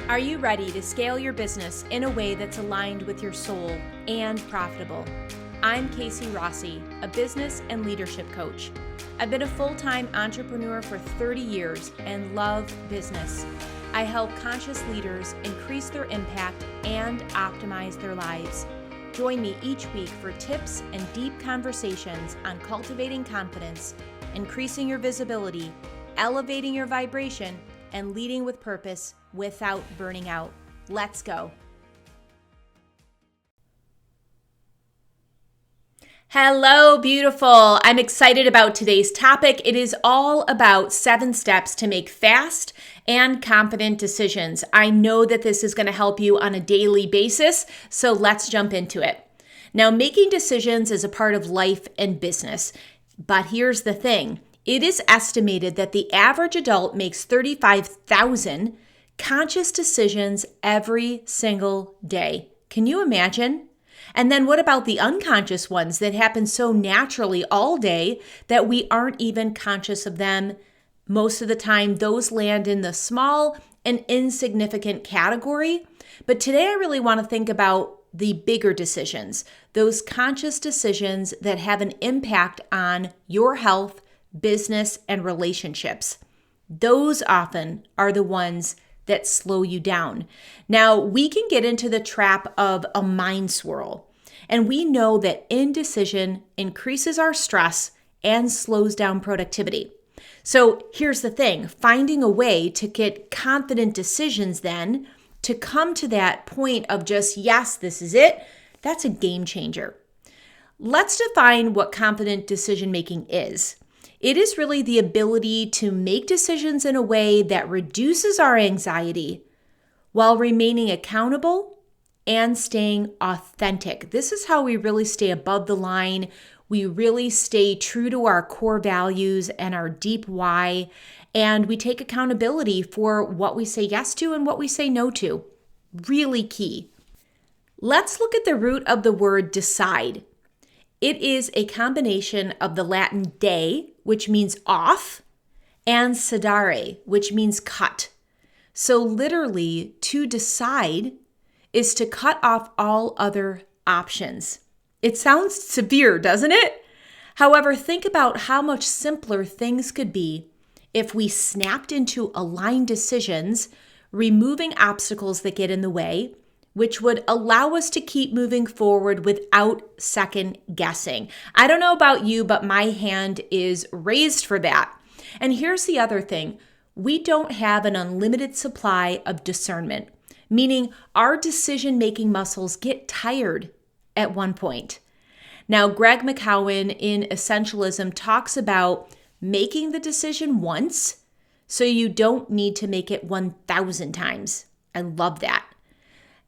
Are you ready to scale your business in a way that's aligned with your soul and profitable? I'm Casey Rossi, a business and leadership coach. I've been a full-time entrepreneur for 30 years and love business. I help conscious leaders increase their impact and optimize their lives. Join me each week for tips and deep conversations on cultivating confidence, increasing your visibility, elevating your vibration, and leading with purpose without burning out. Let's go. Hello, beautiful. I'm excited about today's topic. It is all about 7 steps to make fast and confident decisions. I know that this is going to help you on a daily basis, so let's jump into it. Now, making decisions is a part of life and business, but here's the thing. It is estimated that the average adult makes 35,000 conscious decisions every single day. Can you imagine? And then what about the unconscious ones that happen so naturally all day that we aren't even conscious of them? Most of the time, those land in the small and insignificant category. But today I really want to think about the bigger decisions, those conscious decisions that have an impact on your health, business, and relationships. Those often are the ones that slow you down. Now, we can get into the trap of a mind swirl, and we know that indecision increases our stress and slows down productivity. So here's the thing, finding a way to get confident decisions then to come to that point of just, yes, this is it, that's a game changer. Let's define what confident decision making is. It is really the ability to make decisions in a way that reduces our anxiety while remaining accountable and staying authentic. This is how we really stay above the line. We really stay true to our core values and our deep why, and we take accountability for what we say yes to and what we say no to. Really key. Let's look at the root of the word decide. It is a combination of the Latin de, which means off, and sedare, which means cut. So literally, to decide is to cut off all other options. It sounds severe, doesn't it? However, think about how much simpler things could be if we snapped into aligned decisions, removing obstacles that get in the way, which would allow us to keep moving forward without second guessing. I don't know about you, but my hand is raised for that. And here's the other thing. We don't have an unlimited supply of discernment, meaning our decision-making muscles get tired at one point. Now, Greg McKeown in Essentialism talks about making the decision once so you don't need to make it 1,000 times. I love that.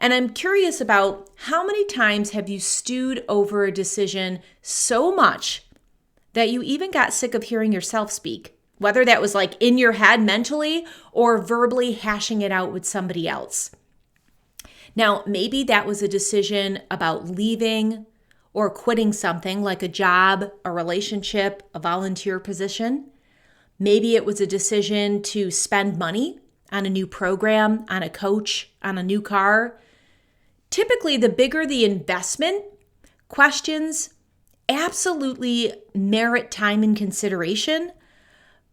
And I'm curious about how many times have you stewed over a decision so much that you even got sick of hearing yourself speak, whether that was like in your head mentally or verbally hashing it out with somebody else. Now, maybe that was a decision about leaving or quitting something like a job, a relationship, a volunteer position. Maybe it was a decision to spend money on a new program, on a coach, on a new car. Typically, the bigger the investment, questions absolutely merit time and consideration.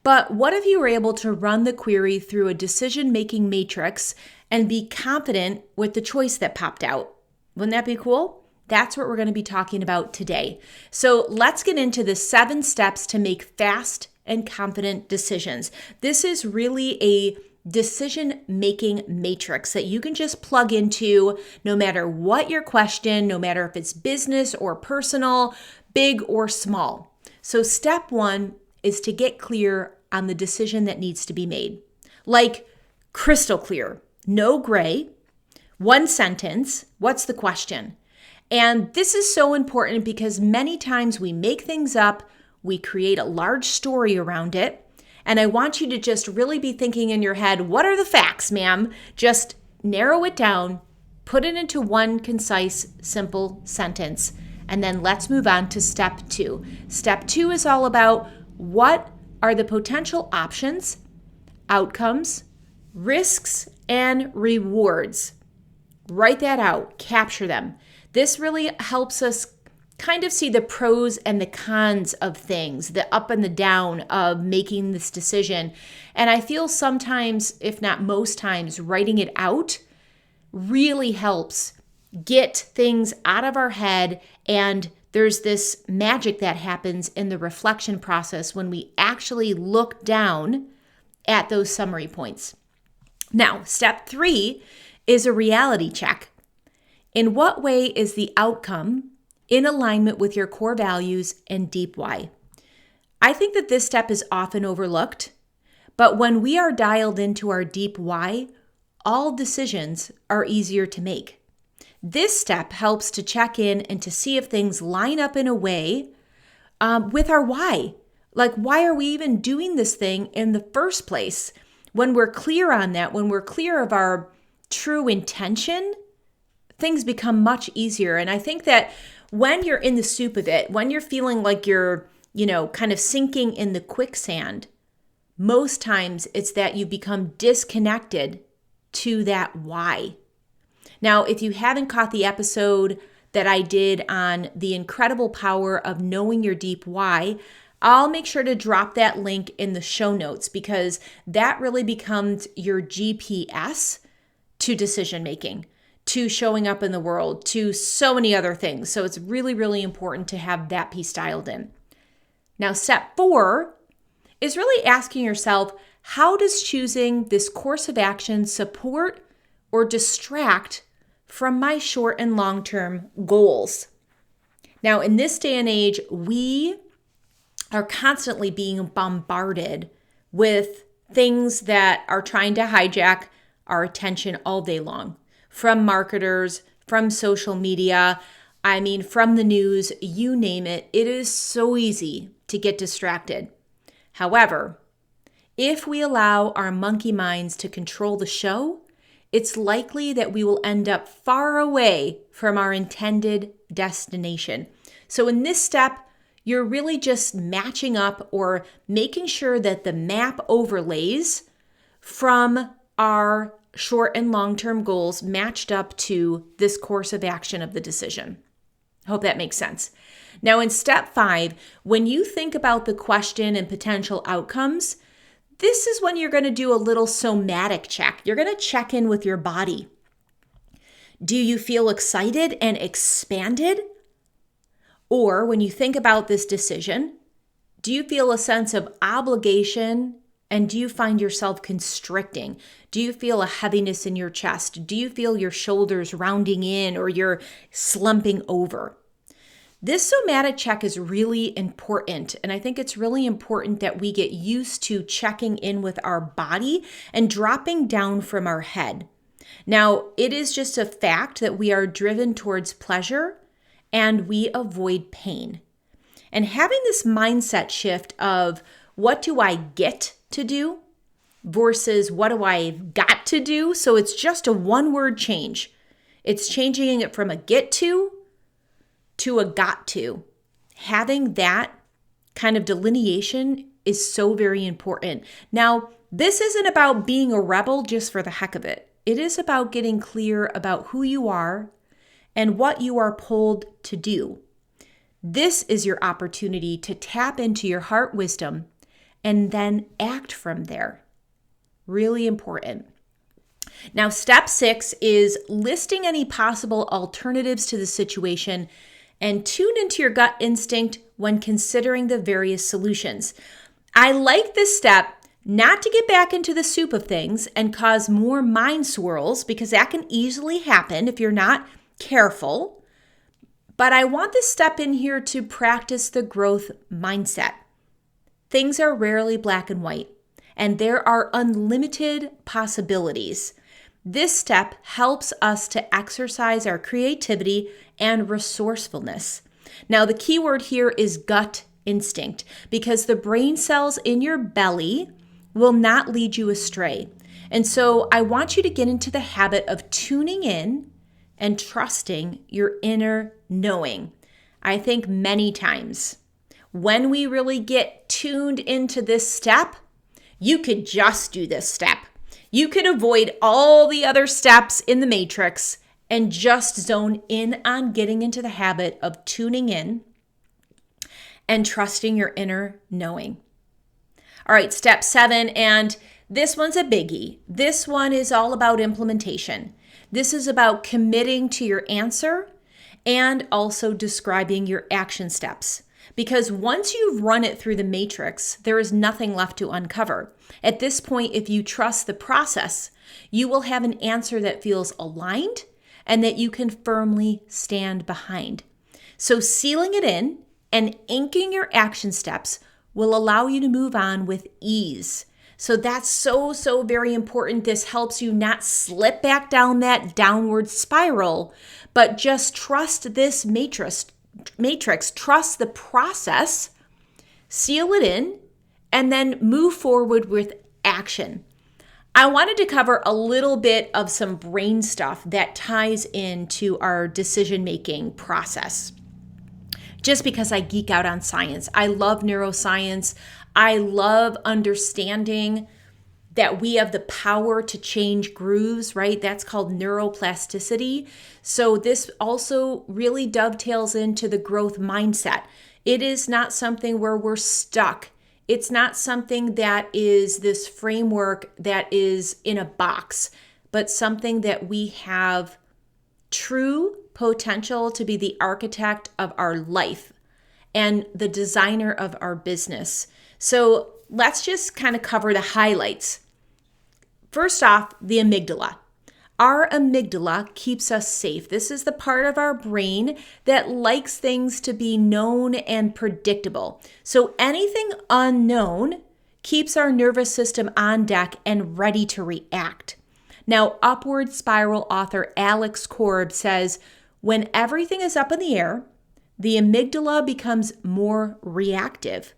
But what if you were able to run the query through a decision-making matrix and be confident with the choice that popped out? Wouldn't that be cool? That's what we're going to be talking about today. So let's get into the 7 steps to make fast and confident decisions. This is really a decision-making matrix that you can just plug into no matter what your question, no matter if it's business or personal, big or small. So step 1 is to get clear on the decision that needs to be made. Like crystal clear, no gray, 1 sentence, what's the question? And this is so important because many times we make things up, we create a large story around it, and I want you to just really be thinking in your head, what are the facts, ma'am? Just narrow it down, put it into 1 concise, simple sentence, and then let's move on to step 2. Step 2 is all about what are the potential options, outcomes, Risks and rewards. Write that out, capture them. This really helps us kind of see the pros and the cons of things, the up and the down of making this decision. And I feel sometimes, if not most times, writing it out really helps get things out of our head. And there's this magic that happens in the reflection process when we actually look down at those summary points. Now, step 3 is a reality check. In what way is the outcome in alignment with your core values and deep why? I think that this step is often overlooked, but when we are dialed into our deep why, all decisions are easier to make. This step helps to check in and to see if things line up in a way with our why. Like, why are we even doing this thing in the first place? When we're clear on that, when we're clear of our true intention, things become much easier. And I think that when you're in the soup of it, when you're feeling like you're, kind of sinking in the quicksand, most times it's that you become disconnected to that why. Now, if you haven't caught the episode that I did on the incredible power of knowing your deep why, I'll make sure to drop that link in the show notes, because that really becomes your GPS to decision making, to showing up in the world, to so many other things. So it's really, really important to have that piece dialed in. Now, step 4 is really asking yourself, how does choosing this course of action support or distract from my short and long-term goals? Now, in this day and age, we are constantly being bombarded with things that are trying to hijack our attention all day long. From marketers, from social media, from the news, you name it. It is so easy to get distracted. However, if we allow our monkey minds to control the show, it's likely that we will end up far away from our intended destination. So in this step, you're really just matching up or making sure that the map overlays from our short and long-term goals matched up to this course of action of the decision. I hope that makes sense. Now, in step 5, when you think about the question and potential outcomes, this is when you're going to do a little somatic check. You're going to check in with your body. Do you feel excited and expanded? Or when you think about this decision, do you feel a sense of obligation, and do you find yourself constricting? Do you feel a heaviness in your chest? Do you feel your shoulders rounding in or you're slumping over? This somatic check is really important, and I think it's really important that we get used to checking in with our body and dropping down from our head. Now, it is just a fact that we are driven towards pleasure and we avoid pain. And having this mindset shift of what do I get to do versus what do I got to do? So it's just a one-word change. It's changing it from a get to a got to. Having that kind of delineation is so very important. Now, this isn't about being a rebel just for the heck of it. It is about getting clear about who you are and what you are pulled to do. This is your opportunity to tap into your heart wisdom and then act from there. Really important. Now, step 6 is listing any possible alternatives to the situation and tune into your gut instinct when considering the various solutions. I like this step not to get back into the soup of things and cause more mind swirls, because that can easily happen if you're not careful. But I want this step in here to practice the growth mindset. Things are rarely black and white, and there are unlimited possibilities. This step helps us to exercise our creativity and resourcefulness. Now, the key word here is gut instinct, because the brain cells in your belly will not lead you astray. And so I want you to get into the habit of tuning in and trusting your inner knowing. I think many times when we really get tuned into this step, you could just do this step. You can avoid all the other steps in the matrix and just zone in on getting into the habit of tuning in and trusting your inner knowing. All right, step 7, and this one's a biggie. This one is all about implementation. This is about committing to your answer and also describing your action steps. Because once you've run it through the matrix, there is nothing left to uncover. At this point, if you trust the process, you will have an answer that feels aligned and that you can firmly stand behind. So sealing it in and inking your action steps will allow you to move on with ease. So that's so very important. This helps you not slip back down that downward spiral, but just trust this matrix, trust the process, seal it in, and then move forward with action. I wanted to cover a little bit of some brain stuff that ties into our decision-making process. Just because I geek out on science. I love neuroscience. I love understanding that we have the power to change grooves, right? That's called neuroplasticity. So this also really dovetails into the growth mindset. It is not something where we're stuck. It's not something that is this framework that is in a box, but something that we have true potential to be the architect of our life and the designer of our business. So let's just kind of cover the highlights. First off, the amygdala. Our amygdala keeps us safe. This is the part of our brain that likes things to be known and predictable. So anything unknown keeps our nervous system on deck and ready to react. Now, Upward Spiral author Alex Korb says, when everything is up in the air, the amygdala becomes more reactive.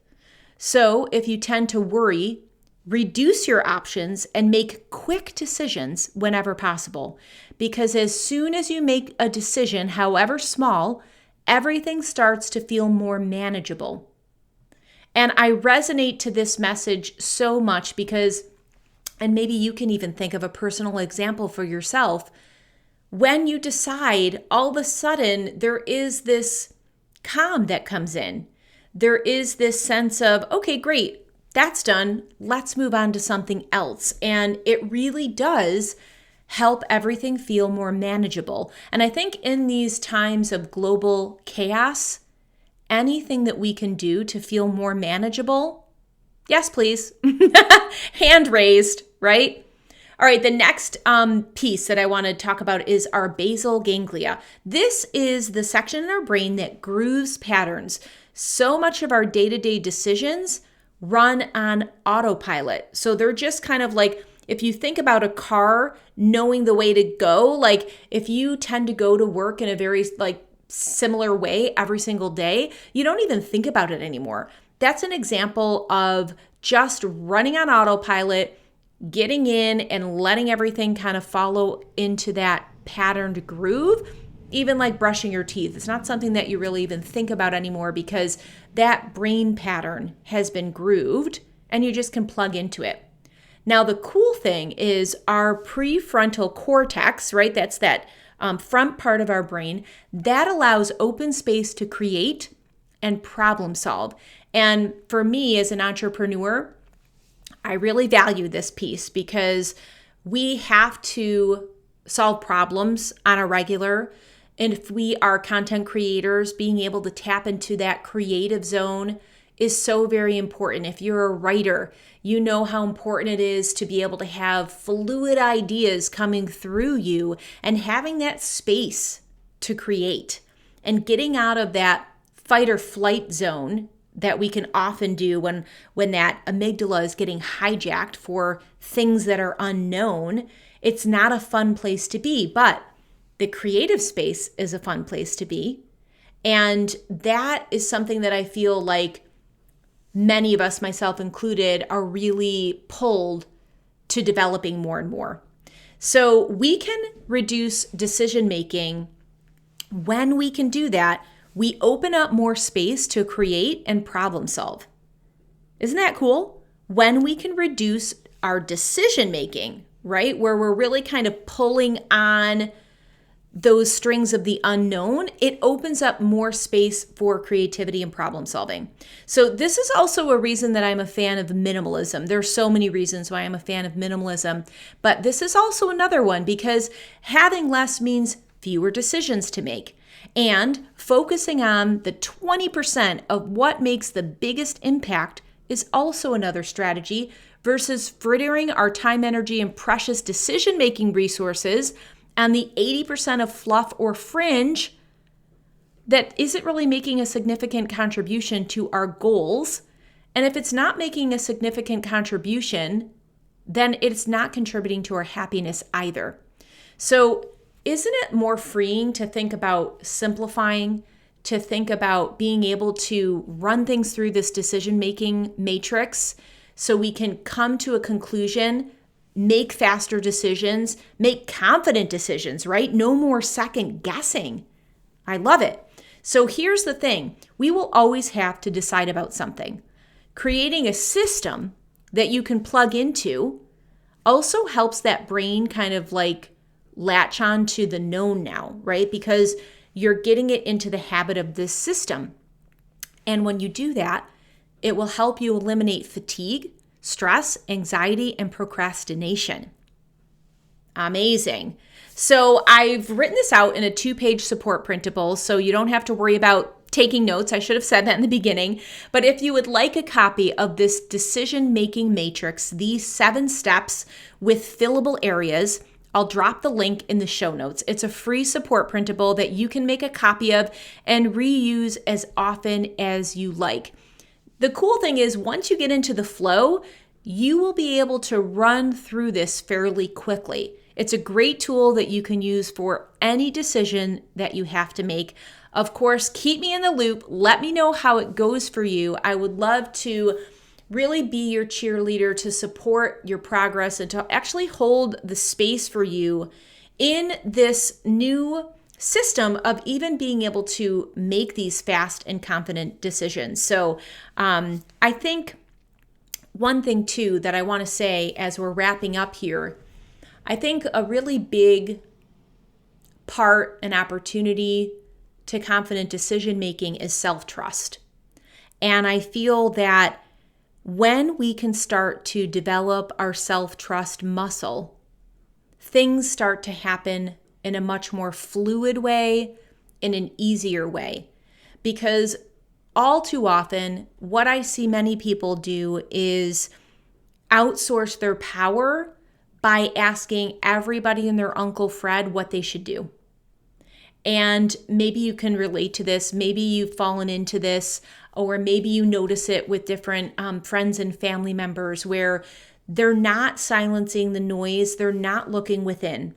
So if you tend to worry, reduce your options and make quick decisions whenever possible. Because as soon as you make a decision, however small, everything starts to feel more manageable. And I resonate to this message so much because, and maybe you can even think of a personal example for yourself, when you decide, all of a sudden there is this calm that comes in. There is this sense of, okay, great, that's done. Let's move on to something else. And it really does help everything feel more manageable. And I think in these times of global chaos, anything that we can do to feel more manageable, yes, please. Hand raised, right? All right, the next piece that I want to talk about is our basal ganglia. This is the section in our brain that grooves patterns. So much of our day-to-day decisions run on autopilot. So they're just kind of like, if you think about a car knowing the way to go, like if you tend to go to work in a very similar way every single day, you don't even think about it anymore. That's an example of just running on autopilot, getting in and letting everything kind of follow into that patterned groove, even like brushing your teeth. It's not something that you really even think about anymore because that brain pattern has been grooved and you just can plug into it. Now, the cool thing is our prefrontal cortex, right? That's that front part of our brain that allows open space to create and problem solve. And for me as an entrepreneur, I really value this piece because we have to solve problems on a regular. And if we are content creators, being able to tap into that creative zone is so very important. If you're a writer, you know how important it is to be able to have fluid ideas coming through you and having that space to create and getting out of that fight or flight zone that we can often do when that amygdala is getting hijacked for things that are unknown. It's not a fun place to be, but the creative space is a fun place to be. And that is something that I feel like many of us, myself included, are really pulled to developing more and more. So we can reduce decision making. When we can do that, we open up more space to create and problem solve. Isn't that cool? When we can reduce our decision making, right? Where we're really kind of pulling on those strings of the unknown, it opens up more space for creativity and problem solving. So this is also a reason that I'm a fan of minimalism. There's so many reasons why I'm a fan of minimalism, but this is also another one because having less means fewer decisions to make. And focusing on the 20% of what makes the biggest impact is also another strategy versus frittering our time, energy, and precious decision-making resources and the 80% of fluff or fringe that isn't really making a significant contribution to our goals. And if it's not making a significant contribution, then it's not contributing to our happiness either. So isn't it more freeing to think about simplifying, to think about being able to run things through this decision-making matrix so we can come to a conclusion, make faster decisions, make confident decisions, right? No more second guessing. I love it. So here's the thing. We will always have to decide about something. Creating a system that you can plug into also helps that brain kind of like latch on to the known now, right? Because you're getting it into the habit of this system. And when you do that, it will help you eliminate fatigue, stress, anxiety, and procrastination. Amazing. So I've written this out in a 2-page support printable, so you don't have to worry about taking notes. I should have said that in the beginning. But if you would like a copy of this decision-making matrix, these 7 steps with fillable areas, I'll drop the link in the show notes. It's a free support printable that you can make a copy of and reuse as often as you like. The cool thing is once you get into the flow, you will be able to run through this fairly quickly. It's a great tool that you can use for any decision that you have to make. Of course, keep me in the loop. Let me know how it goes for you. I would love to really be your cheerleader, to support your progress and to actually hold the space for you in this new system of even being able to make these fast and confident decisions. So I think one thing too that I want to say as we're wrapping up here, I think a really big part and opportunity to confident decision making is self-trust. And I feel that when we can start to develop our self-trust muscle, things start to happen in a much more fluid way, in an easier way. Because all too often, what I see many people do is outsource their power by asking everybody and their Uncle Fred what they should do. And maybe you can relate to this. Maybe you've fallen into this, or maybe you notice it with different friends and family members where they're not silencing the noise. They're not looking within.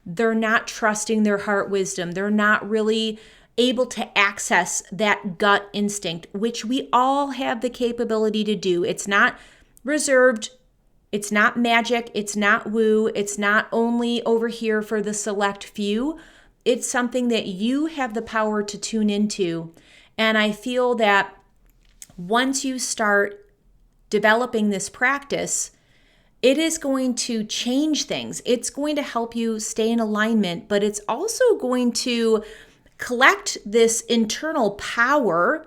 They're not trusting their heart wisdom. They're not really able to access that gut instinct, which we all have the capability to do. It's not reserved. It's not magic. It's not woo. It's not only over here for the select few. It's something that you have the power to tune into. And I feel that once you start developing this practice, it is going to change things. It's going to help you stay in alignment, but it's also going to collect this internal power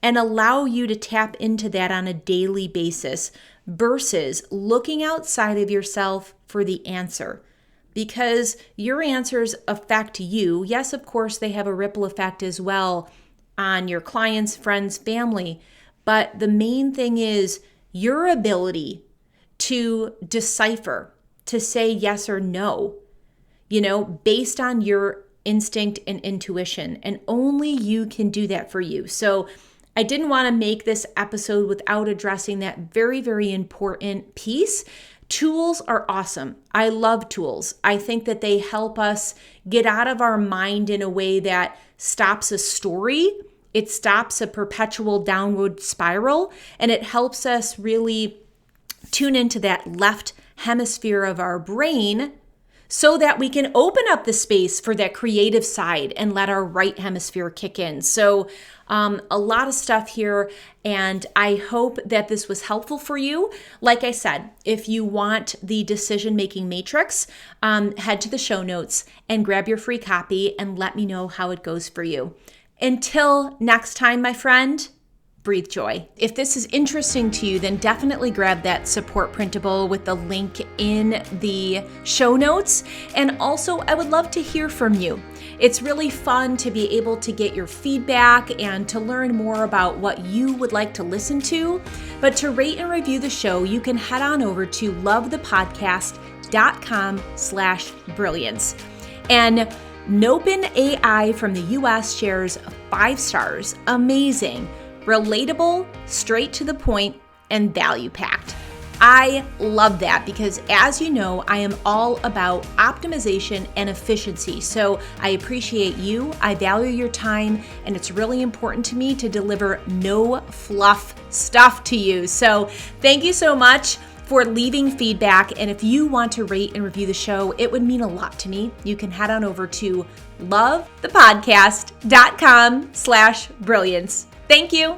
and allow you to tap into that on a daily basis versus looking outside of yourself for the answer. Because your answers affect you. Yes, of course, they have a ripple effect as well on your clients, friends, family. But the main thing is your ability to decipher, to say yes or no, based on your instinct and intuition. And only you can do that for you. So I didn't want to make this episode without addressing that very, very important piece. Tools are awesome. I love tools. I think that they help us get out of our mind in a way that stops a story. It stops a perpetual downward spiral, and it helps us really tune into that left hemisphere of our brain so that we can open up the space for that creative side and let our right hemisphere kick in. So a lot of stuff here, and I hope that this was helpful for you. Like I said, if you want the decision-making matrix, head to the show notes and grab your free copy and let me know how it goes for you. Until next time, my friend, breathe joy. If this is interesting to you, then definitely grab that support printable with the link in the show notes. And also, I would love to hear from you. It's really fun to be able to get your feedback and to learn more about what you would like to listen to. But to rate and review the show, you can head on over to lovethepodcast.com/brilliance. And NOPENai from the US shares 5 stars. Amazing. Relatable, straight to the point, and value-packed. I love that because, as you know, I am all about optimization and efficiency. So I appreciate you, I value your time, and it's really important to me to deliver no fluff stuff to you. So thank you so much for leaving feedback. And if you want to rate and review the show, it would mean a lot to me. You can head on over to lovethepodcast.com/brilliance. Thank you.